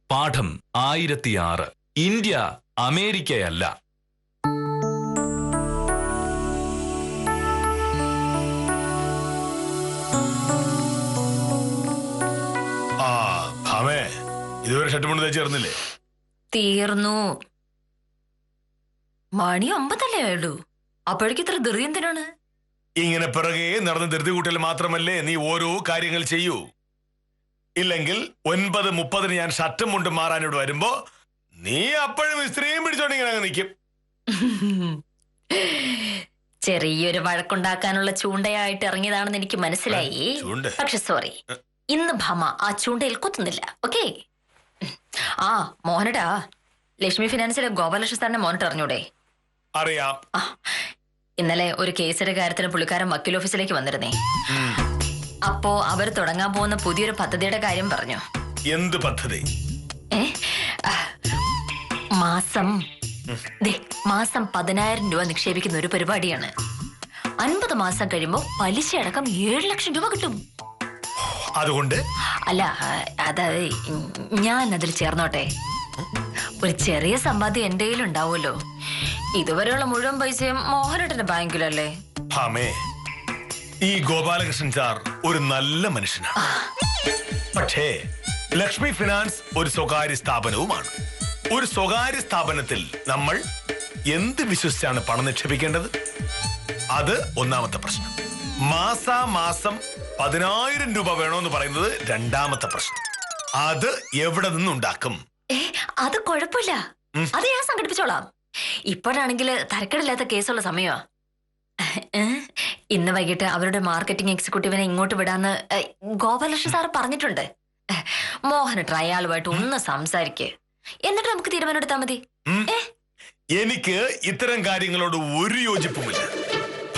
പാഠം 1006. ഇന്ത്യ അമേരിക്കയല്ല. ഇതുവരെ ഷട്ടുമുണ്ട് തേച്ചേർന്നില്ലേ? തീർന്നു. മണി 9 ആയുള്ളൂ. അപ്പോഴേക്ക് ഇത്ര ധൃതി എന്തിനാണ്? ഇങ്ങനെ പിറകെ നടന്ന് ധൃതി കൂട്ടൽ മാത്രമല്ലേ നീ ഓരോ കാര്യങ്ങൾ ചെയ്യൂ. ഇല്ലെങ്കിൽ 9:30 ഞാൻ ഷർട്ടും മുണ്ടും മാറാനോട് വരുമ്പോ നീ അപ്പോഴും സ്ത്രീയും പിടിച്ചോണ്ട് ഇങ്ങനെ നിൽക്കും. ചെറിയൊരു വഴക്കുണ്ടാക്കാനുള്ള ചൂണ്ടയായിട്ട് ഇറങ്ങിയതാണെന്ന് എനിക്ക് മനസ്സിലായി. പക്ഷെ സോറി, ഇന്ന് ഭാമ ആ ചൂണ്ടയിൽ കുത്തുന്നില്ല. ഓക്കെ. ആ മോഹനടാ, ലക്ഷ്മി ഫിനാൻസിലെ ഗോപാലകൃഷ്ണ സാറിനെ മോനിട്ട് അറിഞ്ഞൂടെ? അറിയാം. ഇന്നലെ ഒരു കേസിന്റെ കാര്യത്തിന് പുള്ളിക്കാരൻ വക്കീൽ ഓഫീസിലേക്ക് വന്നിരുന്നേ. അപ്പോ അവർ തുടങ്ങാൻ പോകുന്ന പുതിയൊരു പദ്ധതിയുടെ കാര്യം പറഞ്ഞു. എന്ത് പദ്ധതി? മാസം 10,000 രൂപ നിക്ഷേപിക്കുന്ന ഒരു പരിപാടിയാണ്. 50 മാസം കഴിയുമ്പോ പലിശ അടക്കം 7 ലക്ഷം രൂപ കിട്ടും. അതുകൊണ്ട് അല്ല, അതായത് ഞാൻ അതിൽ ചേർന്നോട്ടെ. ഒരു ചെറിയ സമ്പാദ്യം എന്റെ കയ്യിലുണ്ടാവുമല്ലോ. ഇതുവരെയുള്ള മുഴുവൻ പൈസയും മോഹനേട്ടന്റെ ബാങ്കിലല്ലേ. ഈ ഗോപാലകൃഷ്ണൻ സാർ ഒരു നല്ല മനുഷ്യനാണ്. പക്ഷേ ലക്ഷ്മി ഫിനാൻസ് ഒരു സ്വകാര്യ സ്ഥാപനവുമാണ്. ഒരു സ്വകാര്യ സ്ഥാപനത്തിൽ നമ്മൾ എന്ത് വിശ്വസിച്ചാണ് പണം നിക്ഷേപിക്കേണ്ടത്? അത് ഒന്നാമത്തെ പ്രശ്നം. മാസാമാസം 10,000 രൂപ വേണമെന്ന് പറയുന്നത് രണ്ടാമത്തെ പ്രശ്നം. അത് എവിടെ നിന്നുണ്ടാക്കും? അത് കുഴപ്പമില്ല, അത് ഞാൻ സംഘടിപ്പിച്ചോളാം. ഇപ്പോഴാണെങ്കിൽ തരക്കേടില്ലാത്ത കേസുള്ള സമയമാ. ഇന്ന് വൈകിട്ട് അവരുടെ മാർക്കറ്റിംഗ് എക്സിക്യൂട്ടീവിനെ ഇങ്ങോട്ട് വിടാന്ന് ഗോപാലകൃഷ്ണ സാർ പറഞ്ഞിട്ടുണ്ട്. മോഹനേട്ടൻ അയാളുമായിട്ട് ഒന്ന് സംസാരിക്ക്, എന്നിട്ട് നമുക്ക് തീരുമാനം എടുത്താൽ മതി. എനിക്ക് ഇത്തരം കാര്യങ്ങളോട് ഒരു യോജിപ്പുമില്ല.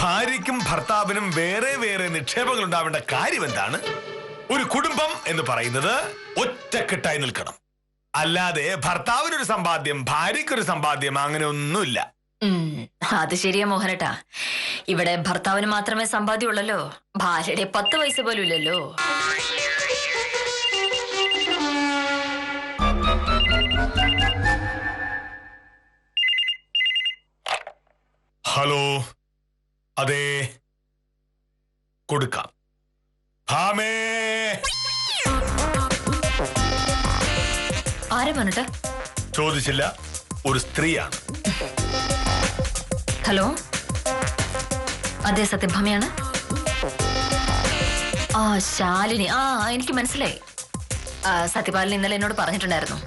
ഭാര്യയ്ക്കും ഭർത്താവിനും വേറെ വേറെ നിക്ഷേപങ്ങൾ ഉണ്ടാവേണ്ട കാര്യം എന്താണ്? ഒരു കുടുംബം എന്ന് പറയുന്നത് ഒറ്റക്കെട്ടായി നിൽക്കണം. അല്ലാതെ ഭർത്താവിനൊരു സമ്പാദ്യം ഭാര്യയ്ക്കൊരു സമ്പാദ്യം അങ്ങനെ ഒന്നുമില്ല. അത് ശരിയാ മോഹനേട്ടാ. ഇവിടെ ഭർത്താവിന് മാത്രമേ സമ്പാദ്യം ഉള്ളല്ലോ, ഭാര്യയുടെ 10 പൈസ പോലും ഇല്ലല്ലോ. ഹലോ, അതെ, കൊടുക്കാം. ഭാമേ, ആരെ മോനേട്ടാ? ചോദിച്ചില്ല, ഒരു സ്ത്രീയാണ്. ഹലോ, അതെ, സത്യഭാമയാണ്. ആ ശാലിനി, എനിക്ക് മനസ്സിലായി. സത്യപാലൻ ഇന്നലെ എന്നോട് പറഞ്ഞിട്ടുണ്ടായിരുന്നു.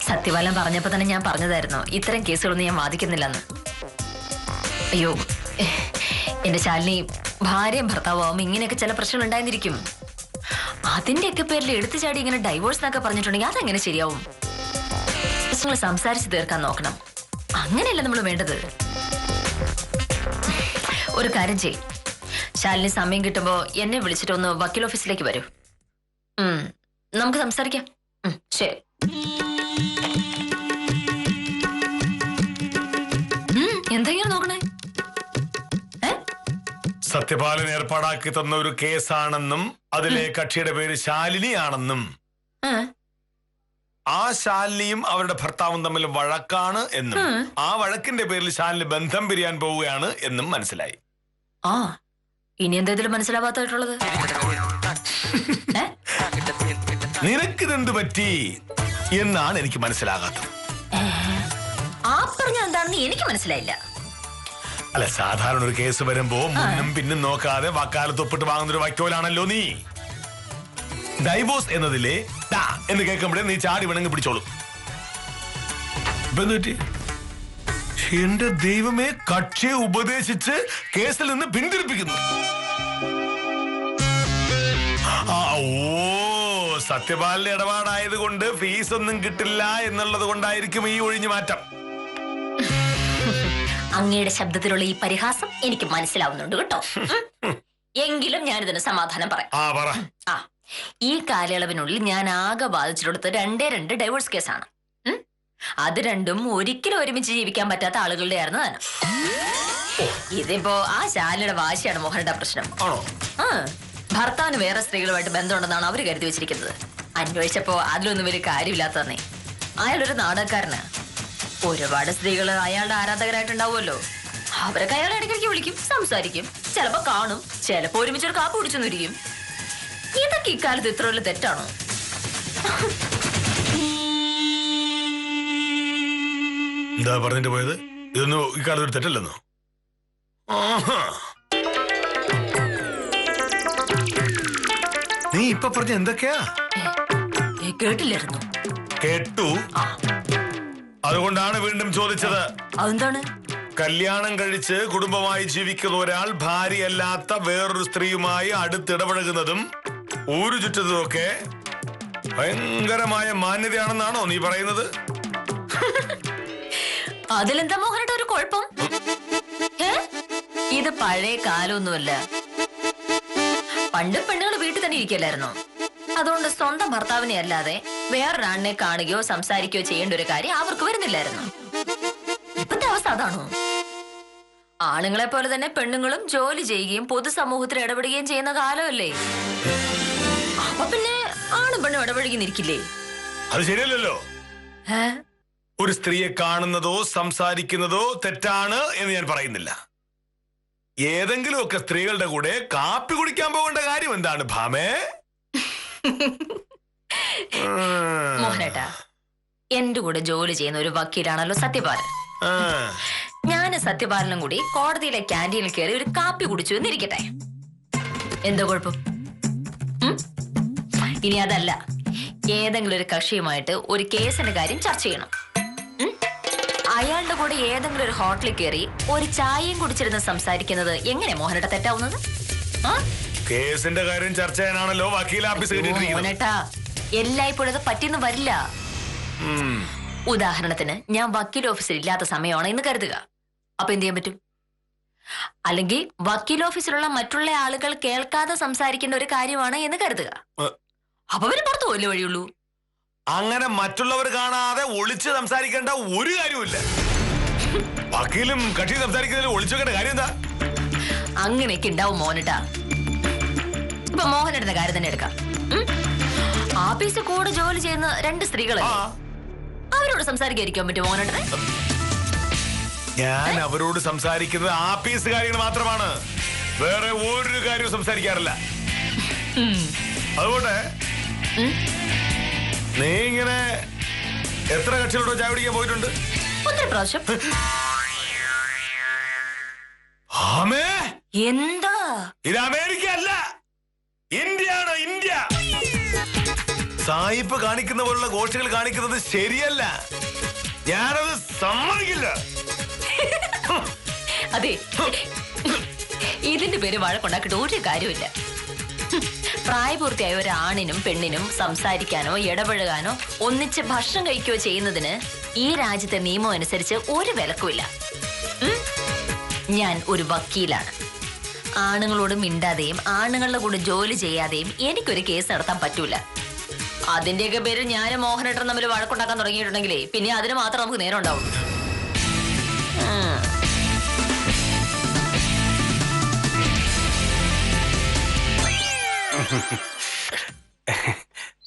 സത്യപാലൻ പറഞ്ഞപ്പോ തന്നെ ഞാൻ പറഞ്ഞതായിരുന്നു ഇത്തരം കേസുകളൊന്നും ഞാൻ വാദിക്കുന്നില്ലെന്ന്. അയ്യോ, എന്റെ ശാലിനി, ഭാര്യയും ഭർത്താവും ഇങ്ങനെയൊക്കെ ചില പ്രശ്നങ്ങൾ ഉണ്ടായിരിക്കും. അതിന്റെയൊക്കെ പേരിൽ എടുത്തു ചാടി ഇങ്ങനെ ഡൈവോഴ്സ് എന്നൊക്കെ പറഞ്ഞിട്ടുണ്ടെങ്കിൽ അതെങ്ങനെ ശരിയാവും? പ്രശ്നങ്ങൾ സംസാരിച്ച് തീർക്കാൻ നോക്കണം. അങ്ങനെയല്ല നമ്മൾ വേണ്ടത്. ഒരു കാര്യം ചെയ്യും, ശാലിനി സമയം കിട്ടുമ്പോ എന്നെ വിളിച്ചിട്ട് ഒന്ന് വക്കീൽ ഓഫീസിലേക്ക് വരൂ. നമുക്ക് സംസാരിക്കാം. ശരി. എന്തെങ്കിലും നോക്കണേ? സത്യപാലൻ ഏർപ്പാടാക്കി തന്ന ഒരു കേസാണെന്നും അതിലെ കക്ഷിയുടെ പേര് ശാലിനി ആണെന്നും ആ ശാലിനിയും അവരുടെ ഭർത്താവും തമ്മിൽ വഴക്കാണ് എന്നും ആ വഴക്കിന്റെ പേരിൽ ശാലിനി ബന്ധം പിരിയാൻ പോവുകയാണ് എന്നും മനസ്സിലായി. ഇനി എന്തെങ്കിലും മനസ്സിലാവാത്തായിട്ടുള്ളത്? നിനക്കിതെന്ത് പറ്റി എന്നാണ് എനിക്ക് മനസ്സിലാകാത്തത്. ആ പറഞ്ഞ എന്താണെന്ന് എനിക്ക് മനസ്സിലായില്ല. അല്ല, സാധാരണ ഒരു കേസ് വരുമ്പോ മുന്നും പിന്നും നോക്കാതെ വക്കാലത്ത് ഒപ്പിട്ട് വാങ്ങുന്ന ഒരു വക്കോലാണല്ലോ നീ. ഡൈവോഴ്സ് എന്നതിലെ എന്ന് കേൾക്കുമ്പോഴേ നീ ചാടി വേണമെങ്കിൽ പിടിച്ചോളൂ. എന്റെ ദൈവമേ, കക്ഷിയെ ഉപദേശിച്ച് കേസിൽ നിന്ന് പിന്തിരിപ്പിക്കുന്നു. സത്യപാലന്റെ ഇടപാടായത് കൊണ്ട് ഫീസ് ഒന്നും കിട്ടില്ല എന്നുള്ളത് കൊണ്ടായിരിക്കും ഈ ഒഴിഞ്ഞു മാറ്റം. അങ്ങയുടെ ശബ്ദത്തിലുള്ള ഈ പരിഹാസം എനിക്ക് മനസ്സിലാവുന്നുണ്ട് കേട്ടോ. എങ്കിലും ഞാനിതിന് സമാധാനം പറയാം. ഈ കാലയളവിനുള്ളിൽ ഞാൻ ആകെ ബാധിച്ചിടത്ത് 2 ഡൈവോഴ്സ് കേസാണ്. അത് രണ്ടും ഒരിക്കലും ഒരുമിച്ച് ജീവിക്കാൻ പറ്റാത്ത ആളുകളുടെ ആയിരുന്നു താനും. ഇതിപ്പോ ആ ശാലിയുടെ വാശിയാണ് മോഹനയുടെ പ്രശ്നം. ഭർത്താവിന് വേറെ സ്ത്രീകളുമായിട്ട് ബന്ധമുണ്ടെന്നാണ് അവര് കരുതി വെച്ചിരിക്കുന്നത്. അന്വേഷിച്ചപ്പോ അതിലൊന്നും വലിയ കാര്യമില്ലാത്തതന്നെ. അയാളൊരു നാടകക്കാരന്. ഒരുപാട് സ്ത്രീകള് അയാളുടെ ആരാധകരായിട്ടുണ്ടാവുമല്ലോ. അവരൊക്കെ അയാളെ ഇടയ്ക്കിടയ്ക്ക് വിളിക്കും, സംസാരിക്കും, ചിലപ്പോ കാണും, ചിലപ്പോ ഒരുമിച്ചൊരു കാപ്പ് കുടിച്ചെന്നിരിക്കും. ഇതൊക്കെ ഇക്കാലത്ത് ഇത്ര വലിയ തെറ്റാണോ? എന്താ പറഞ്ഞിട്ട് പോയത്? ഇതൊന്നും ഇക്കാലത്ത് ഒരു തെറ്റല്ലെന്നോ? നീ ഇപ്പൊ പറഞ്ഞ എന്തൊക്കെയാ? കേട്ടില്ലായിരുന്നു. കേട്ടു. അതുകൊണ്ടാണ് വീണ്ടും ചോദിച്ചത്. അതെന്താണ്? കല്യാണം കഴിച്ച് കുടുംബമായി ജീവിക്കുന്ന ഒരാൾ ഭാര്യയല്ലാത്ത വേറൊരു സ്ത്രീയുമായി അടുത്തിടപഴകുന്നതും ഊരു ചുറ്റുന്നതുമൊക്കെ ഭയങ്കരമായ മാന്യതയാണെന്നാണോ നീ പറയുന്നത്? അതിലെന്താ മോഹനയുടെ ഒരു കുഴപ്പം? ഇത് പഴയ കാലമൊന്നുമല്ല. പണ്ട് പെണ്ണുകൾ വീട്ടിൽ തന്നെ ഇരിക്കല്ലായിരുന്നോ? അതുകൊണ്ട് സ്വന്തം ഭർത്താവിനെ അല്ലാതെ വേറൊരാളിനെ കാണുകയോ സംസാരിക്കുകയോ ചെയ്യേണ്ട ഒരു കാര്യം അവർക്ക് വരുന്നില്ലായിരുന്നു. ഇപ്പത്തെ അവസ്ഥ അതാണോ? ആണുങ്ങളെ പോലെ തന്നെ പെണ്ണുങ്ങളും ജോലി ചെയ്യുകയും പൊതുസമൂഹത്തിൽ ഇടപെടുകയും ചെയ്യുന്ന കാലമല്ലേ? അപ്പൊ പിന്നെ ആണും പെണ്ണും ഇടപെടുകിന്നിരിക്കില്ലേ? അത് ശരിയല്ലല്ലോ. ഒരു സ്ത്രീയെ കാണുന്നതോ സംസാരിക്കുന്നതോ തെറ്റാണ് എന്ന് ഞാൻ പറയുന്നില്ല. ഏതെങ്കിലുമൊക്കെ സ്ത്രീകളുടെ കൂടെ കാപ്പി കുടിക്കാൻ പോകേണ്ട കാര്യം എന്താണ് ഭാമേ? മോഹനേട്ടാ, എന്റെ കൂടെ ജോലി ചെയ്യുന്ന ഒരു വക്കീലാണല്ലോ സത്യപാലൻ. ഞാൻ സത്യപാലനും കൂടി കോടതിയിലെ ക്യാൻറ്റീനിൽ കയറി ഒരു കാപ്പി കുടിച്ചു എന്നിരിക്കട്ടെ. എന്തോ കുഴപ്പം? ഇനി അതല്ല, ഏതെങ്കിലും ഒരു കക്ഷിയുമായിട്ട് ഒരു കേസിന്റെ കാര്യം ചർച്ച ചെയ്യണം. അയാളുടെ കൂടെ ഏതെങ്കിലും ഒരു ഹോട്ടലിൽ കയറി ഒരു ചായയും കുടിച്ചിരുന്ന് സംസാരിക്കുന്നത് എങ്ങനെ മോഹനേട്ട തെറ്റാവുന്നത്? കേസിന്റെ കാര്യം ചർച്ച ചെയ്യാനാണല്ലോ വക്കീൽ ഓഫീസ്. മോഹനേട്ടാ, എല്ലായ്പ്പോഴും അത് പറ്റിയെന്ന് വരില്ല. ഉദാഹരണത്തിന് ഞാൻ വക്കീൽ ഓഫീസിൽ ഇല്ലാത്ത സമയമാണ് എന്ന് കരുതുക. അപ്പൊ എന്ത് ചെയ്യാൻ പറ്റും? അല്ലെങ്കിൽ വക്കീൽ ഓഫീസിലുള്ള മറ്റുള്ള ആളുകൾ കേൾക്കാതെ സംസാരിക്കേണ്ട ഒരു കാര്യമാണ് എന്ന് കരുതുക. അപ്പൊ പിന്നെ പുറത്തു പോലേ വഴിയുള്ളൂ. അങ്ങനെ മറ്റുള്ളവർ കാണാതെ ഒളിച്ച് സംസാരിക്കേണ്ട ഒരു കാര്യമില്ല. വക്കീലും കക്ഷി സംസാരിക്കുന്നതിൽ ഒളിച്ചു വെക്കേണ്ട കാര്യം എന്താ? അങ്ങനെയൊക്കെ ഉണ്ടാവും മോഹനേട്ടാ. ഇപ്പൊ മോഹനേട്ടന്റെ കാര്യം തന്നെ എടുക്കാം. ആഫീസിൽ കൂടെ ജോലി ചെയ്യുന്ന രണ്ട് സ്ത്രീകളെ അവരോട് സംസാരിക്കാതിരിക്കാൻ പറ്റും മോഹനേട്ടനെ? ഞാൻ അവരോട് സംസാരിക്കുന്നത് ആഫീസ് കാര്യങ്ങൾ മാത്രമാണ്, വേറെ ഒരു കാര്യവും സംസാരിക്കാറില്ല. അതുകൊണ്ട് നീ ഇങ്ങനെ എത്ര കക്ഷികളോട് ചായ കുടിക്കാൻ പോയിട്ടുണ്ട്? ഒത്തിരി പ്രാവശ്യം. എന്താ ഇത്? അമേരിക്ക അല്ല, ഇന്ത്യയാണ്, ഇന്ത്യ. സായിപ്പ് കാണിക്കുന്ന പോലുള്ള ഗോഷ്ഠികൾ കാണിക്കുന്നത് ശരിയല്ല. ഞാനത് സമ്മതിക്കില്ല. അതെ, ഇതിന്റെ പേര് വഴക്കുണ്ടാക്കിയിട്ട് ഒരു കാര്യമില്ല. പ്രായപൂർത്തിയായ ഒരു ആണിനും പെണ്ണിനും സംസാരിക്കാനോ ഇടപഴകാനോ ഒന്നിച്ച് ഭക്ഷണം കഴിക്കുകയോ ചെയ്യുന്നതിന് ഈ രാജ്യത്തെ നിയമം അനുസരിച്ച് ഒരു വിലക്കുമില്ല. ഞാൻ ഒരു വക്കീലാണ്. ആണുങ്ങളോട് മിണ്ടാതെയും ആണുങ്ങളുടെ കൂടെ ജോലി ചെയ്യാതെയും എനിക്കൊരു കേസ് നടത്താൻ പറ്റൂല. അതിന്റെയൊക്കെ പേര് ഞാനും മോഹനേട്ടനും തമ്മിൽ വഴക്കുണ്ടാക്കാൻ തുടങ്ങിയിട്ടുണ്ടെങ്കിലേ പിന്നെ അതിന് മാത്രം നമുക്ക് നേരം ഉണ്ടാവുള്ളൂ.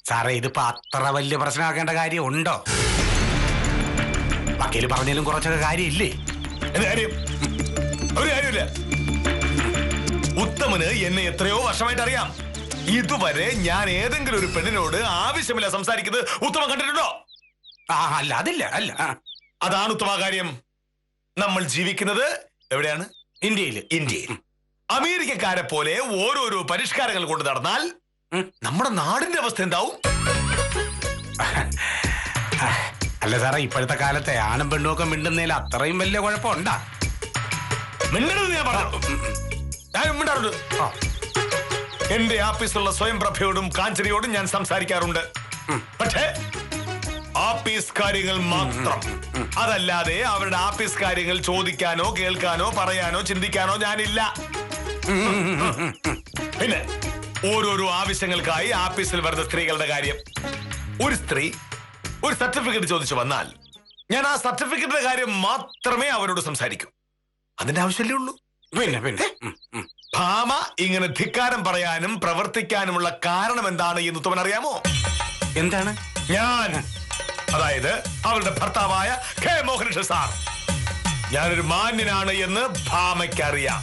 സാറേ, ഇതിപ്പോ അത്ര വലിയ പ്രശ്നമാക്കേണ്ട കാര്യം ഉണ്ടോ? വക്കീല് പറഞ്ഞാലും കുറച്ചൊക്കെ കാര്യമില്ലേ? ഒരു കാര്യമില്ല. ഉത്തമന് എന്നെ എത്രയോ വർഷമായിട്ട് അറിയാം. ഇതുവരെ ഞാൻ ഏതെങ്കിലും ഒരു പെണ്ണിനോട് ആവശ്യമില്ല സംസാരിക്കുന്നത് ഉത്തമൻ കണ്ടിട്ടുണ്ടോ? അല്ല, അതില്ല, അല്ല. അതാണ് ഉത്തമ കാര്യം. നമ്മൾ ജീവിക്കുന്നത് എവിടെയാണ്? ഇന്ത്യയിൽ. അമേരിക്കക്കാരെ പോലെ ഓരോരോ പരിഷ്കാരങ്ങൾ കൊണ്ട് നടന്നാൽ നമ്മുടെ നാടിന്റെ അവസ്ഥ എന്താവും? അല്ല സാറേ, ഇപ്പോഴത്തെ കാലത്തെ ആണും പെണ്ണും ഒക്കെ മിണ്ടുന്നതിൽ അത്രയും വലിയ കുഴപ്പമുണ്ടാ? മിണ്ടണമെന്ന് ഞാൻ പറഞ്ഞു. ഞാൻ മിണ്ടാറുണ്ട്. എന്റെ ആഫീസിലുള്ള സ്വയം പ്രഭയോടും കാഞ്ചനയോടും ഞാൻ സംസാരിക്കാറുണ്ട്. പക്ഷേ ആഫീസ് കാര്യങ്ങൾ മാത്രം. അതല്ലാതെ അവരുടെ ആഫീസ് കാര്യങ്ങൾ ചോദിക്കാനോ കേൾക്കാനോ പറയാനോ ചിന്തിക്കാനോ ഞാനില്ല. പിന്നെ ഓരോരോ ആവശ്യങ്ങൾക്കായി ആഫീസിൽ വരുന്ന സ്ത്രീകളുടെ കാര്യം. ഒരു സ്ത്രീ ഒരു സർട്ടിഫിക്കറ്റ് ചോദിച്ചു വന്നാൽ ഞാൻ ആ സർട്ടിഫിക്കറ്റിന്റെ കാര്യം മാത്രമേ അവരോട് സംസാരിക്കൂ. അതിന്റെ ആവശ്യമല്ലേ ഉള്ളൂ. പിന്നെ പിന്നെ ഭാമ ഇങ്ങനെ ധിക്കാരം പറയാനും പ്രവർത്തിക്കാനുമുള്ള കാരണം എന്താണ് എന്ന് ഉത്തമൻ അറിയാമോ? എന്താണ്? ഞാൻ, അതായത് അവളുടെ ഭർത്താവായ കെ മോഹനകൃഷ്ണൻ സാർ, ഞാനൊരു മാന്യനാണ് എന്ന് ഭാമയ്ക്കറിയാം.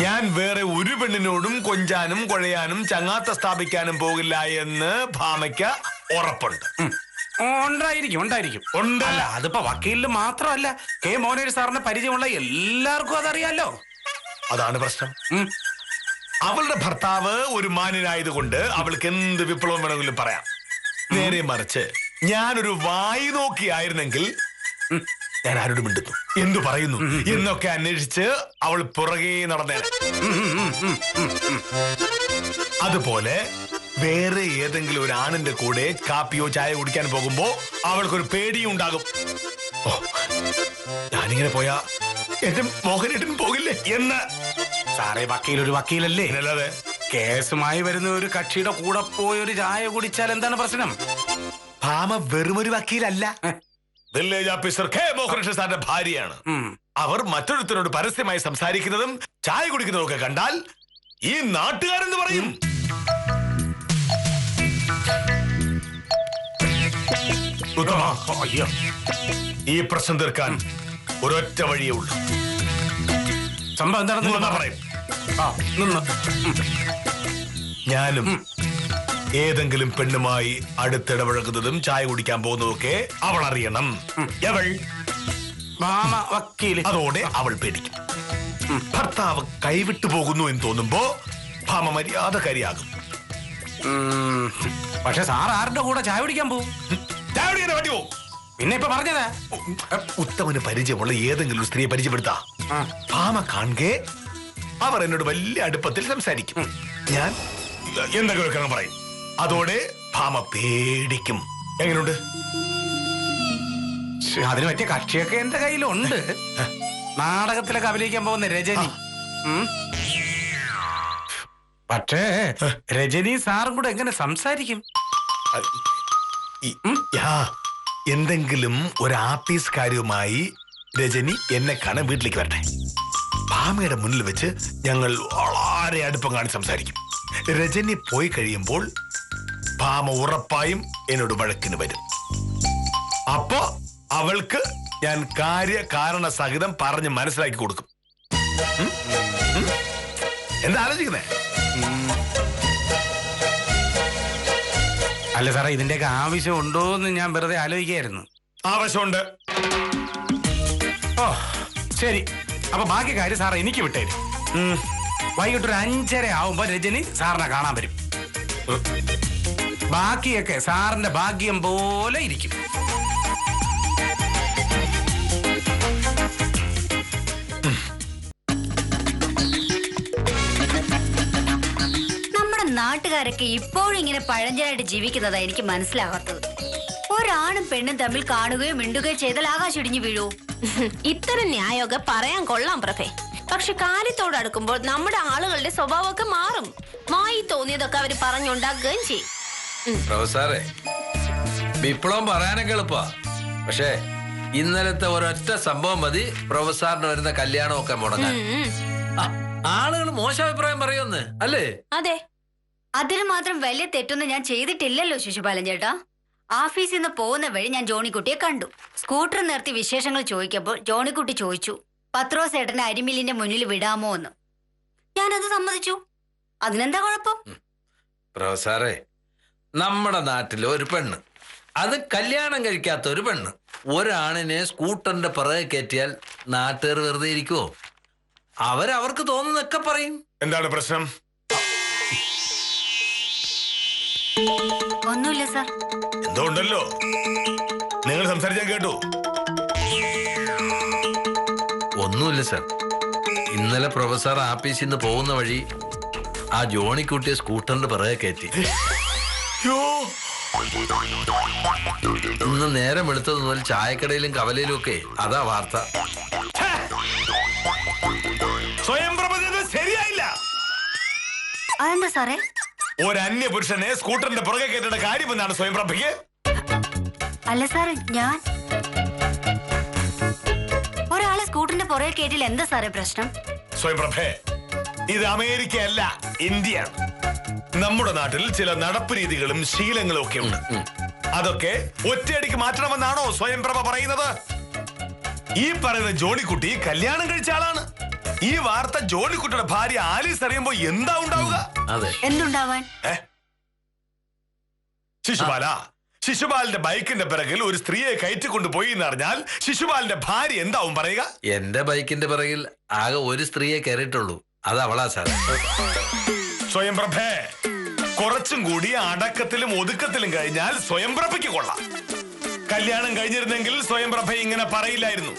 ഞാൻ വേറെ ഒരു പെണ്ണിനോടും കൊഞ്ചാനും കുഴയാനും ചങ്ങാത്ത സ്ഥാപിക്കാനും പോകില്ല എന്ന് ഭാമയ്ക്ക് ഉറപ്പുണ്ട്. ഉണ്ടായിരിക്കും. അല്ല, അതിപ്പോ വക്കീലിന് മാത്രമല്ല, കെ മോഹനൻ സാറിന് പരിചയമുള്ള എല്ലാവർക്കും അതറിയാലോ. അതാണ് പ്രശ്നം. അവളുടെ ഭർത്താവ് ഒരു മാന്യനായതുകൊണ്ട് അവൾക്ക് എന്ത് വിപ്ലവം വേണമെങ്കിലും പറയാം. നേരെ മറിച്ച് ഞാനൊരു വായി നോക്കിയായിരുന്നെങ്കിൽ ഞാൻ ആരോട് മിണ്ടുന്നു, എന്തു പറയുന്നു എന്നൊക്കെ അന്വേഷിച്ച് അവൾ പുറകെ നടന്നേനെ. അതുപോലെ വേറെ ഏതെങ്കിലും ഒരു ആണിന്റെ കൂടെ കാപ്പിയോ ചായ കുടിക്കാൻ പോകുമ്പോ അവൾക്കൊരു പേടിയും ഉണ്ടാകും. ഓ, ഞാനിങ്ങനെ പോയാ എന്റെ മോഹനേട്ടൻ പോകില്ലേ എന്ന്. സാറേ, വക്കീൽ ഒരു വക്കീലല്ലേ? അല്ലാതെ കേസുമായി വരുന്ന ഒരു കക്ഷിയുടെ കൂടെ പോയി ഒരു ചായ കുടിച്ചാൽ എന്താണ് പ്രശ്നം? ഭാമ വെറുമൊരു വക്കീലല്ല, വില്ലേജ് ഓഫീസർ കെ മോഹനകൃഷ്ണൻ സാറിന്റെ ഭാര്യയാണ്. അവർ മറ്റൊരുത്തരോട് പരസ്യമായി സംസാരിക്കുന്നതും ചായ കുടിക്കുന്നതും ഒക്കെ കണ്ടാൽ ഈ നാട്ടുകാരെന്ന് പറയും. ഉത്തമ, അയ്യോ, ഈ പ്രശ്നം തീർക്കാൻ ഒരൊറ്റ വഴിയേ ഉള്ളൂ. സംഭവം എന്താണെന്ന് പറയും. നിന്ന് ഞാനും ഏതെങ്കിലും പെണ്ണുമായി അടുത്തിടപഴകുന്നതും ചായ കുടിക്കാൻ പോകുന്നതൊക്കെ അവൾ അറിയണം. അവൾ ഭാമ വക്കീല്. അതോടെ അവൾ പേടിക്കും. ഭർത്താവ് കൈവിട്ടു പോകുന്നു എന്ന് തോന്നുമ്പോ ഭാമ മര്യാദക്കാരിയാകും. പക്ഷെ സാർ ആരുടെ കൂടെ ചായ കുടിക്കാൻ പോകും? ചായ കുടിക്കാൻ വേണ്ടി പോകും. പിന്നെ ഇപ്പൊ പറഞ്ഞതാ, ഉത്തമന് പരിചയമുള്ള ഏതെങ്കിലും ഒരു സ്ത്രീയെ പരിചയപ്പെടുത്താ. ഭാമ കാണുകെ അവർ എന്നോട് വലിയ അടുപ്പത്തിൽ സംസാരിക്കും. ഞാൻ എന്തെങ്കിലും പറയും. അതോടെ ഭാമ പേടിക്കും. എങ്ങനെയുണ്ട്? അതിന് പറ്റിയ കക്ഷിയൊക്കെ എന്റെ കയ്യിലുണ്ട്. നാടകത്തിലൊക്കെ അഭിനയിക്കാൻ പോകുന്ന രജനി. പക്ഷേ രജനി സാറും കൂടെ എങ്ങനെ സംസാരിക്കും? എന്തെങ്കിലും ഒരു ആഫീസ് കാര്യവുമായി രജനി എന്നെ കാണാൻ വീട്ടിലേക്ക് വരട്ടെ. ഭാമയുടെ മുന്നിൽ വെച്ച് ഞങ്ങൾ വളരെ അടുപ്പം കാണിച്ച് സംസാരിക്കും. രജനി പോയി കഴിയുമ്പോൾ ഭാമ ഉറപ്പായും എന്നോട് വഴക്കിന് വരും. അപ്പോ അവൾക്ക് ഞാൻ കാര്യകാരണ സഹിതം പറഞ്ഞ് മനസ്സിലാക്കി കൊടുക്കും. എന്താ ആലോചിക്കുന്നേ? അല്ല സാറേ, ഇതിന്റെയൊക്കെ ആവശ്യം ഉണ്ടോ എന്ന് ഞാൻ വെറുതെ ആലോചിക്കായിരുന്നു. ആവശ്യമുണ്ട്. ഓ ശരി, അപ്പൊ ബാക്കി കാര്യം സാർ എനിക്ക് വിട്ടേരും. വൈകിട്ട് ഒരു 5:30 ആവുമ്പോ രജനി സാറിനെ കാണാൻ വരും. ബാക്കിയൊക്കെ സാറിന്റെ ഭാഗ്യം പോലെ ഇരിക്കും. നമ്മുടെ നാട്ടുകാരൊക്കെ ഇപ്പോഴും ഇങ്ങനെ പഴഞ്ചനായിട്ട് ജീവിക്കുന്നതാ എനിക്ക് മനസ്സിലാകാത്തത്. ഒരാണും പെണ്ണും തമ്മിൽ കാണുകയോ മിണ്ടുകയോ ചെയ്താൽ ആകാശം ഇടിഞ്ഞു വീഴൂ. ഇത്തരം ന്യായമൊക്കെ പറയാൻ കൊള്ളാം പ്രഭേ. പക്ഷെ കാര്യത്തോടടുക്കുമ്പോൾ നമ്മുടെ ആളുകളുടെ സ്വഭാവമൊക്കെ മാറും. മായി തോന്നിയതൊക്കെ അവര് പറഞ്ഞുണ്ടാക്കുകയും ചെയ്യും. പ്രൊഫസറെ, വിപ്ലവം പറയാനൊക്കെ എളുപ്പാ. പക്ഷേ ഇന്നലത്തെ ഒരൊറ്റ സംഭവം മതി പ്രൊഫസറിന് വരുന്ന കല്യാണമൊക്കെ മുടങ്ങാൻ. ആളുകൾ മോശം അഭിപ്രായം പറയുമെന്ന് അല്ലേ? അതെ, അതിന് മാത്രം വലിയ തെറ്റൊന്നും ഞാൻ ചെയ്തിട്ടില്ലല്ലോ ശിശുപാലൻ ചേട്ടാ. ഓഫീസിൽ നിന്ന് പോകുന്ന വഴി ഞാൻ ജോണിക്കുട്ടിയെ കണ്ടു. സ്കൂട്ടർ നിർത്തി വിശേഷങ്ങൾ ചോദിക്കുമ്പോൾ ജോണിക്കുട്ടി ചോദിച്ചു, പത്രോസ് ഏട്ടനെ അരിമില്ലിന്റെ മുന്നിൽ വിടാമോ എന്ന്. ഞാനത് സമ്മതിച്ചു. അതിനെന്താ കുഴപ്പം? പ്രൊഫസറെ, നമ്മുടെ നാട്ടിലെ ഒരു പെണ്ണ്, അത് കല്യാണം കഴിക്കാത്ത ഒരു പെണ്ണ്, ഒരാണിനെ സ്കൂട്ടറിന്റെ പിറകെ കയറ്റിയാൽ നാട്ടുകാർ വെറുതെ ഇരിക്കുവോ? അവർക്ക് തോന്നുന്നൊക്കെ പറയും. എന്താണ് പ്രശ്നം? ഒന്നുമില്ല സാർ. എന്തോ ഉണ്ടല്ലോ, നിങ്ങൾ സംസാരിച്ചാൽ കേട്ടു. ഒന്നുമില്ല സാർ. ഇന്നലെ പ്രൊഫസർ ആഫീസിൽ നിന്ന് പോകുന്ന വഴി ആ ജോണിക്കുട്ടിയെ സ്കൂട്ടറിന്റെ പിറകെ കയറ്റി. ഇന്ന് നേരം എടുത്തത് മുതൽ ചായക്കടയിലും കവലയിലും ഒക്കെ അതാ വാർത്ത. സ്വയം പ്രഭ ശരിയായില്ല. അതെന്താ സാറേ? ഒരു അന്യ പുരുഷനെ സ്കൂട്ടറിന്റെ പുറകെ കയറ്റേണ്ട കാര്യം എന്താണ് സ്വയം പ്രഭയ്ക്ക്? അല്ല സാറേ, ഞാൻ ഒരാളെ സ്കൂട്ടറിന്റെ പുറകെ കേട്ടിൽ എന്താ സാറേ പ്രശ്നം? സ്വയംപ്രഭേ, ഇത് അമേരിക്കയല്ല, ഇന്ത്യയാണ്. നമ്മുടെ നാട്ടിൽ ചില നടപ്പ് രീതികളും ശീലങ്ങളും ഒക്കെ ഉണ്ട്. അതൊക്കെ ഒറ്റയടിക്ക് മാറ്റണമെന്നാണോ സ്വയംപ്രഭ പറയുന്നത്? ഈ പറയുന്ന ജോണിക്കുട്ടി കല്യാണം കഴിച്ച ആളാണ്. ഈ വാർത്ത ജോണിക്കുട്ടിയുടെ ഭാര്യ ആലീസ് അറിയുമ്പോ എന്താ ഉണ്ടാവുക? എന്തുണ്ടാവാൻ? ശിശുപാലിന്റെ ബൈക്കിന്റെ പിറകിൽ ഒരു സ്ത്രീയെ കയറ്റിക്കൊണ്ടുപോയി എന്ന് അറിഞ്ഞാൽ ശിശുപാലിന്റെ ഭാര്യ എന്താവും പറയുക? എന്റെ ബൈക്കിന്റെ പിറകിൽ ആകെ ഒരു സ്ത്രീയെ കയറിയിട്ടുള്ളൂ, അത് അവളാ സാർ. സ്വയംപ്രഭേ, കുറച്ചും കൂടി അടക്കത്തിലും ഒതുക്കത്തിലും കഴിഞ്ഞാൽ സ്വയംപ്രഭയ്ക്ക് കൊള്ളാം. കല്യാണം കഴിഞ്ഞിരുന്നെങ്കിൽ സ്വയംപ്രഭ ഇങ്ങനെ പറയില്ലായിരുന്നു.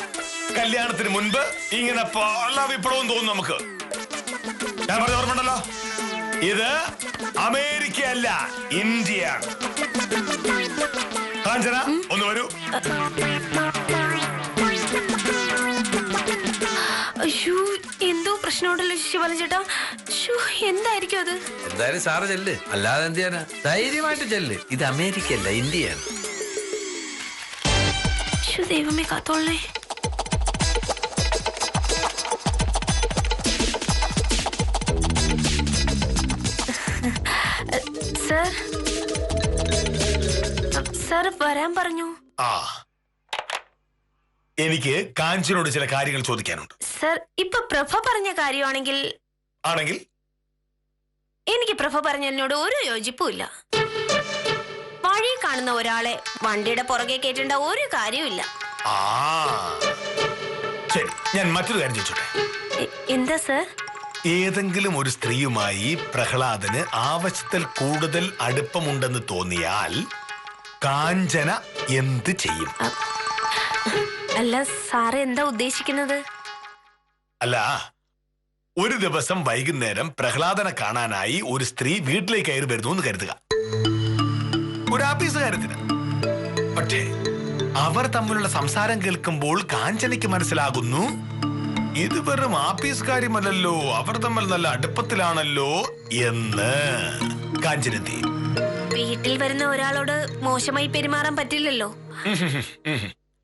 കല്യാണത്തിന് മുൻപ് ഇങ്ങനെ പല വിപ്ലവം തോന്നും നമുക്ക്. ഞാൻ പറഞ്ഞ ഓർമ്മണ്ടല്ലോ, ഇത് അമേരിക്കയല്ല, ഇന്ത്യയാണ്. കാഞ്ചന, ഒന്ന് വരൂ. അയ്യോ, എന്തോ പ്രശ്നമുണ്ടല്ലോ ശിശുപാലൻ ചേട്ടാ. എന്തായിരിക്കും അത്? എന്തായാലും സാറ് ചെല്ല്, അല്ലാതെ എന്ത് ചെയ്യാനാ? ധൈര്യമായിട്ട് ചെല്ല്. ഇത് അമേരിക്കയല്ല, ഇന്ത്യയാണ്. ദൈവമേ കാത്തോളേ. സർ, സർ വരാൻ പറഞ്ഞു. എനിക്ക് കാഞ്ചനോട് ചില കാര്യങ്ങൾ ചോദിക്കാനുണ്ട്. സർ, ഇപ്പൊ പ്രഭ പറഞ്ഞ കാര്യമാണെങ്കിൽ എനിക്ക് പ്രഭ പറഞ്ഞ എന്നോട് ഒരു യോജിപ്പുമില്ല. വഴി കാണുന്ന ഒരാളെ വണ്ടിയുടെ പുറകെ കേട്ടേണ്ട ഒരു കാര്യമില്ല. ശരി, ഞാൻ മറ്റൊരു കാര്യം ചോദിച്ചോട്ടെ. എന്താ സർ? ഏതെങ്കിലും ഒരു സ്ത്രീയുമായി പ്രഹ്ലാദന് ആവശ്യത്തിൽ കൂടുതൽ അടുപ്പമുണ്ടെന്ന് തോന്നിയാൽ കാഞ്ചന എന്ത് ചെയ്യും? അല്ല സാറ് എന്താ ഉദ്ദേശിക്കുന്നത്? അല്ല, ഒരു ദിവസം വൈകുന്നേരം പ്രഹ്ലാദനെ കാണാനായി ഒരു സ്ത്രീ വീട്ടിലേക്ക് കയറി വരുന്നു എന്ന് കരുതുക, ഒരു ആഫീസ് കാര്യത്തിന്. പക്ഷേ അവർ തമ്മിലുള്ള സംസാരം കേൾക്കുമ്പോൾ കാഞ്ചനയ്ക്ക് മനസ്സിലാകുന്നു, ഇത് വെറും ആഫീസ് കാര്യമല്ലല്ലോ, അവർ തമ്മിൽ നല്ല അടുപ്പത്തിലാണല്ലോ എന്ന്. കാഞ്ചന എന്ത് ചെയ്യും? വീട്ടിൽ വരുന്ന ഒരാളോട് മോശമായി പെരുമാറാൻ പറ്റില്ലല്ലോ.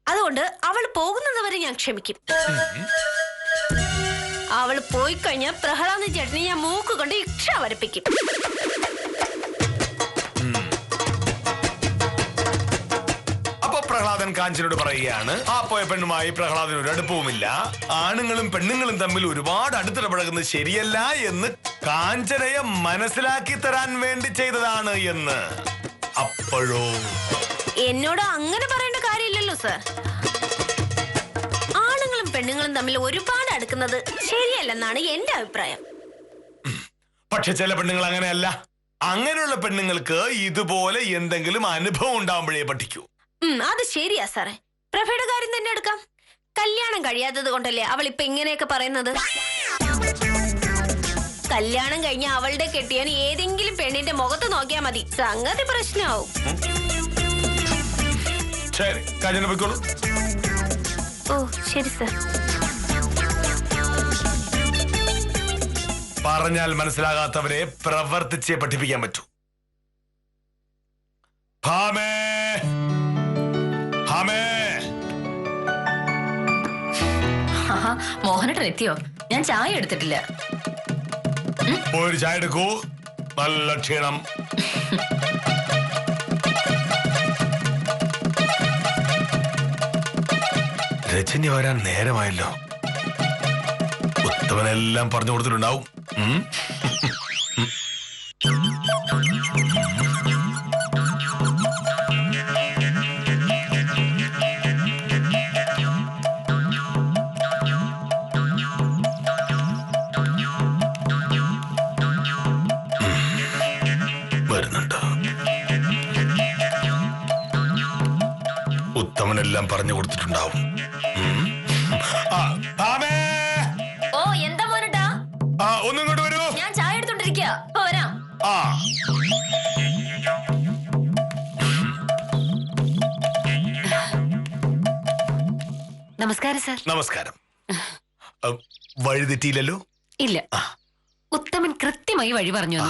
അതുകൊണ്ട് അവൾ പോകുന്നത് വരെ ഞാൻ ക്ഷമിക്കും. അവൾ പോയി കഴിഞ്ഞാൽ പ്രഹ്ലാദ ചേട്ടനെ ഞാൻ മൂക്ക് കൊണ്ട് ഇക്ഷ വരപ്പിക്കും. അപ്പൊ പ്രഹ്ലാദൻ കാഞ്ചനോട് പറയുകയാണ്, ആ പോയ പെണ്ണുമായി പ്രഹ്ലാദന് ഒരു അടുപ്പവുമില്ല, ആണുങ്ങളും പെണ്ണുങ്ങളും തമ്മിൽ ഒരുപാട് അടുത്തിടപഴകുന്നത് ശരിയല്ല എന്ന് കാഞ്ചനയെ മനസ്സിലാക്കി തരാൻ വേണ്ടി ചെയ്തതാണ് എന്ന്. അപ്പോഴോ? എന്നോട് അങ്ങനെ പറയേണ്ട കാര്യമില്ലല്ലോ സർ. ആണുങ്ങളും പെണ്ണുങ്ങളും തമ്മിൽ ഒരുപാട് അടുക്കുന്നത് ശരിയല്ലെന്നാണ് എന്റെ അഭിപ്രായം. പക്ഷെ ചില പെണ്ണുങ്ങൾ അങ്ങനെയല്ല. അങ്ങനെയുള്ള പെണ്ണുങ്ങൾക്ക് ഇതുപോലെ എന്തെങ്കിലും അനുഭവം ഉണ്ടാവുമ്പോഴേ പഠിക്കൂ. അത് ശരിയാ സാറേ. പ്രഭയുടെ കാര്യം തന്നെ എടുക്കാം. കല്യാണം കഴിയാത്തത് കൊണ്ടല്ലേ അവൾ ഇപ്പൊ ഇങ്ങനെയൊക്കെ പറയുന്നത്. കല്യാണം കഴിഞ്ഞ അവളുടെ കെട്ടിയാൻ ഏതെങ്കിലും പെണ്ണിന്റെ മുഖത്ത് നോക്കിയാൽ മതി, സംഗതി പ്രശ്നമാവും. ശരി, കാഞ്ചന പോയിക്കോളൂ. ഓ ശരി സർ. പറഞ്ഞാൽ മനസ്സിലാകാത്തവരെ പ്രവർത്തിച്ചേ പഠിപ്പിക്കാൻ പറ്റൂ. ഭാമേ, ഭാമേ. മോഹനേട്ടൻ എത്തിയോ? ഞാൻ ചായ എടുത്തിട്ടില്ല. ഒരു ചായ എടുക്കൂ, നല്ല ക്ഷീണം. രജനി വരാൻ നേരമായല്ലോ. ഉത്തമനെല്ലാം പറഞ്ഞു കൊടുത്തിട്ടുണ്ടാവും. വരുന്നുണ്ട്. ഉത്തമനെല്ലാം പറഞ്ഞു കൊടുത്തിട്ടുണ്ടാവും. ഓ എന്താ മോനട്ടാ? ഒന്നും ഇങ്ങോട്ട് വരൂ. ഞാൻ ചായ എടുത്തോണ്ടിരിക്കുക, ഇപ്പൊ വരാം. നമസ്കാരം സർ. നമസ്കാരം. വഴി തെറ്റിയില്ലല്ലോ? ഇല്ല, ഉത്തമൻ കൃത്യമായി വഴി പറഞ്ഞു.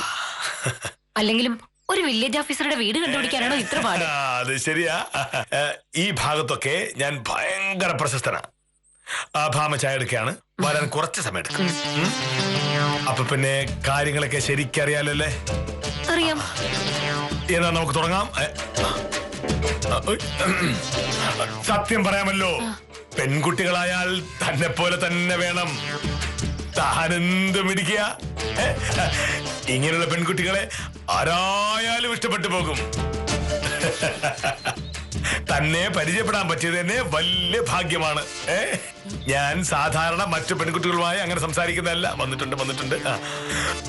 അല്ലെങ്കിലും ഒരു വില്ലേജ് ഓഫീസറുടെ വീട് കണ്ടുപിടിക്കാനാണോ ഇത്ര പാട്? അത് ശരിയാ. ഈ ഭാഗത്തൊക്കെ ഞാൻ ഭയങ്കര പ്രശസ്തനാ. ഭാമ ചായ എടുക്കുകയാണ്, വരാൻ കുറച്ച് സമയം എടുക്കും. അപ്പൊ പിന്നെ കാര്യങ്ങളൊക്കെ ശരിക്കറിയാലോ അല്ലേ? അറിയാം. എന്നാ നമുക്ക് തുടങ്ങാം. സത്യം പറയാമല്ലോ, പെൺകുട്ടികളായാൽ തന്നെ പോലെ തന്നെ വേണം. താനെന്തും ഇടിക്കുക. ഇങ്ങനെയുള്ള പെൺകുട്ടികളെ ആരായാലും ഇഷ്ടപ്പെട്ടു പോകും. തന്നെ പരിചയപ്പെടാൻ പറ്റിയത് തന്നെ വലിയ ഭാഗ്യമാണ്. ഞാൻ സാധാരണ മറ്റു പെൺകുട്ടികളുമായി അങ്ങനെ സംസാരിക്കുന്നതല്ല. വന്നിട്ടുണ്ട്.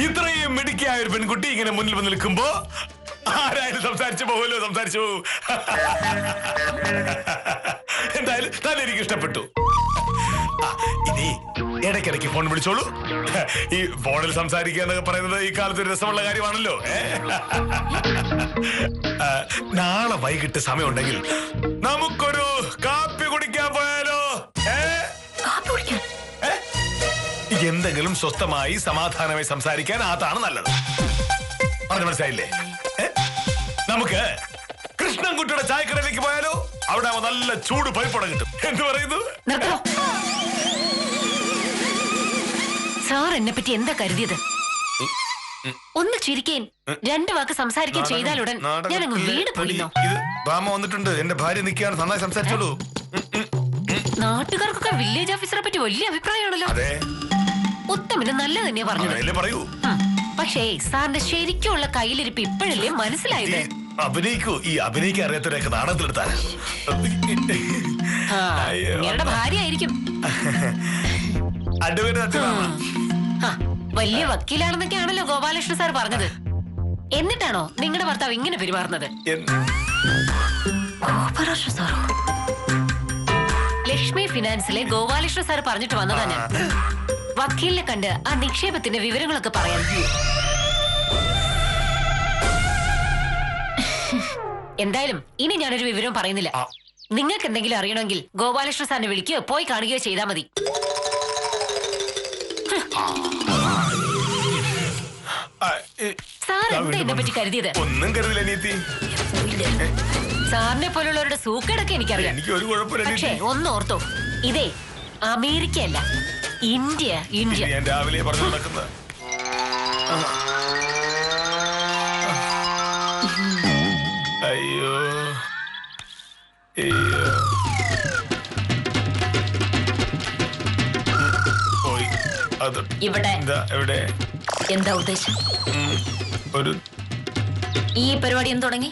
ഇത്രയും മിടുക്കിയായ ഒരു പെൺകുട്ടി ഇങ്ങനെ മുന്നിൽ വന്ന് നിൽക്കുമ്പോ ആരായാലും സംസാരിച്ചു പോകുമല്ലോ, സംസാരിച്ചു പോകും. എന്തായാലും തന്നെ എനിക്ക് ഇഷ്ടപ്പെട്ടു. ഇനി ഇടയ്ക്കിടയ്ക്ക് ഫോൺ വിളിച്ചോളൂ. ഈ ഫോണിൽ സംസാരിക്കുക എന്നൊക്കെ പറയുന്നത് ഈ കാലത്ത് ഒരു രസമുള്ള കാര്യമാണല്ലോ. നാളെ വൈകിട്ട് സമയമുണ്ടെങ്കിൽ നമുക്കൊരു കാപ്പി കുടിക്കാൻ പോയാലോ? എന്തെങ്കിലും സ്വസ്ഥമായി സമാധാനമായി സംസാരിക്കാൻ അതാണ് നല്ലത്. പറഞ്ഞു മനസ്സിലായില്ലേ? നമുക്ക് കൃഷ്ണൻകുട്ടിയുടെ ചായക്കടയിലേക്ക് പോയാലോ? അവിടെ നല്ല ചൂട് പൈപ്പട കിട്ടും. എന്ത് പറയുന്നു? സാർ എന്നെ പറ്റി എന്താ കരുതിയത്? ഒന്ന് ചിരിക്കേൻ, 2 വാക്ക് സംസാരിക്കാൻ ചെയ്താലുടൻ ഞാൻ അങ്ങ് വീട് പോയിന്നോ. ഇത് ഭാമ വന്നിട്ടുണ്ട്, എന്റെ ഭാര്യ നിൽക്കുകയാണ്, നന്നായി സംസാരിച്ചോളൂ. നാട്ടുകാർക്കൊക്കെ വില്ലേജ് ഓഫീസറെ പറ്റി വലിയ അഭിപ്രായമാണല്ലോ. അതെ, ഉത്തമന് നല്ല തന്നെയാ പറഞ്ഞത്. പറയൂ. പക്ഷേ സാറിന്റെ ശരിക്കുള്ള കയ്യിലിരിപ്പ് ഇപ്പോഴല്ലേ മനസ്സിലായത്? അഭിനയിക്കൂ. ഈ അഭിനയിക്കാൻ അറിയാത്തവരെയൊക്കെ നാടകത്തിലെടുത്താൽ നിങ്ങളുടെ ഭാര്യ ആയിരിക്കും. വലിയ വക്കീലാണെന്നൊക്കെയാണല്ലോ ഗോപാലകൃഷ്ണൻ സാർ പറഞ്ഞത്. എന്നിട്ടാണോ നിങ്ങളുടെ ഭർത്താവ് ഇങ്ങനെ പെരുമാറുന്നത്? ഗോപാലകൃഷ്ണ സാറോ? ലക്ഷ്മി ഫിനാൻസിലെ ഗോപാലകൃഷ്ണ സാർ പറഞ്ഞിട്ട് വന്നതാ ഞാൻ. വക്കീലിനെ കണ്ട് ആ നിക്ഷേപത്തിന്റെ വിവരങ്ങളൊക്കെ പറയാൻ. എന്തായാലും ഇനി ഞാനൊരു വിവരവും പറയുന്നില്ല. നിങ്ങൾക്ക് എന്തെങ്കിലും അറിയണമെങ്കിൽ ഗോപാലകൃഷ്ണ സാറിനെ വിളിക്കുകയോ പോയി കാണുകയോ ചെയ്താൽ മതി. സാർ എന്താ എന്നെ പറ്റി കരുതിയത്? ഒന്നും കരുതില്ല നീത്തി. സാറിനെ പോലുള്ളവരുടെ സൂക്കേടൊക്കെ എനിക്കറിയാം. എനിക്ക് ഒരു കുഴപ്പമില്ല. പക്ഷേ ഒന്ന് ഓർത്തോ, ഇതേ അമേരിക്കയല്ല, ഇന്ത്യ. ഞാൻ രാവിലെ പറഞ്ഞു നടക്കുന്നത്. അയ്യോ പോയി. അത് ഇവിടെ എവിടെ? എന്താ ഉദ്ദേശം? ഒരു ഈ പരിപാടി എന്ന് തുടങ്ങി?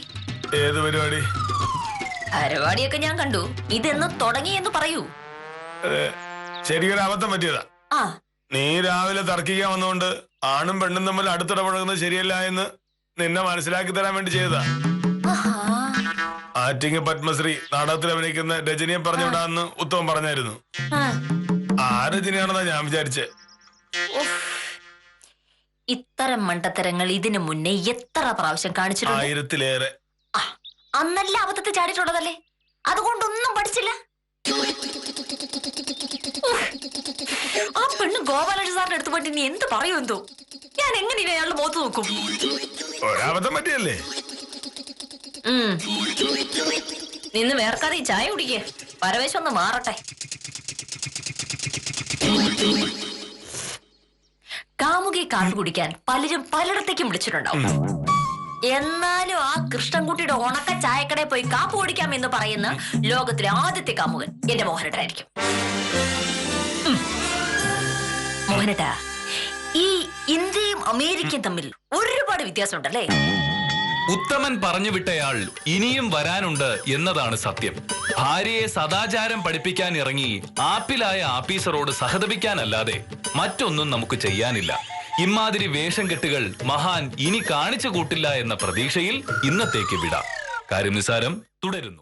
ഏത് പരിപാടി? പരിപാടിയൊക്കെ ഞാൻ കണ്ടു. ഇതെന്ന് തുടങ്ങി എന്ന് പറയൂ. ശരിയൊരു അബദ്ധം പറ്റിയതാ. നീ രാവിലെ തർക്കിക്കാൻ വന്നുകൊണ്ട് ആണും പെണ്ണും തമ്മിൽ അടുത്തിടപഴകുന്നത് ശരിയല്ല എന്ന് നിന്നെ മനസ്സിലാക്കി തരാൻ വേണ്ടി ചെയ്തതാ. ആറ്റിങ്ങ് പത്മശ്രീ നാടകത്തിൽ അഭിനയിക്കുന്ന രജനിയെ പറഞ്ഞു വിടാന്ന് ഉത്തമം പറഞ്ഞായിരുന്നു. ആ രജനിയാണെന്നാ ഞാൻ വിചാരിച്ചേ. ഇത്തരം മണ്ടത്തരങ്ങൾ ഇതിനു മുന്നേ എത്ര പ്രാവശ്യം കാണിച്ചിട്ടുണ്ട്? 1000-ലേറെ. അന്നല്ല അബദ്ധത്തിൽ ചാടിയിട്ടുള്ളതല്ലേ, അതുകൊണ്ടൊന്നും പഠിച്ചില്ല. ആ പെണ്ണ് ഗോപാലകൃഷ്ണ സാറിന്റെ അടുത്ത് പോയിട്ട് നീ എന്ത് പറയൂ എന്തോ? ഞാൻ എങ്ങനെ അയാളുടെ മുഖത്ത് നോക്കും? ഒരബദ്ധം പറ്റിയല്ലേ? നിന്ന് വേർക്കാതെ ഈ ചായ കുടിക്കേ, പരവേശം ഒന്ന് മാറട്ടെ. കാമുകി കാപ്പി കുടിക്കാൻ പലരും പലയിടത്തേക്കും വിളിച്ചിട്ടുണ്ടാവും. എന്നാലും ആ കൃഷ്ണൻകുട്ടിയുടെ ഉണക്ക ചായക്കടയിൽ പോയി കാപ്പി കുടിക്കാം എന്ന് പറയുന്ന ലോകത്തിലെ ആദ്യത്തെ കാമുകൻ എന്റെ മോഹനേട്ടനായിരിക്കും. മോഹനേട്ടാ, ഈ ഇന്ത്യയും അമേരിക്കയും തമ്മിൽ ഒരുപാട് വ്യത്യാസമുണ്ടല്ലേ? ഉത്തമൻ പറഞ്ഞു വിട്ടയാൾ ഇനിയും വരാനുണ്ട് എന്നതാണ് സത്യം. ഭാര്യയെ സദാചാരം പഠിപ്പിക്കാൻ ഇറങ്ങി ആപ്പിലായ ആഫീസറോട് സഹതപിക്കാനല്ലാതെ മറ്റൊന്നും നമുക്ക് ചെയ്യാനില്ല. ഇമാതിരി വേഷം കെട്ടുകൾ മഹാൻ ഇനി കാണിച്ചു കൂട്ടില്ല എന്ന പ്രതീക്ഷയിൽ ഇന്നത്തേക്ക് വിടാം. കാര്യം നിസാരം തുടരുന്നു.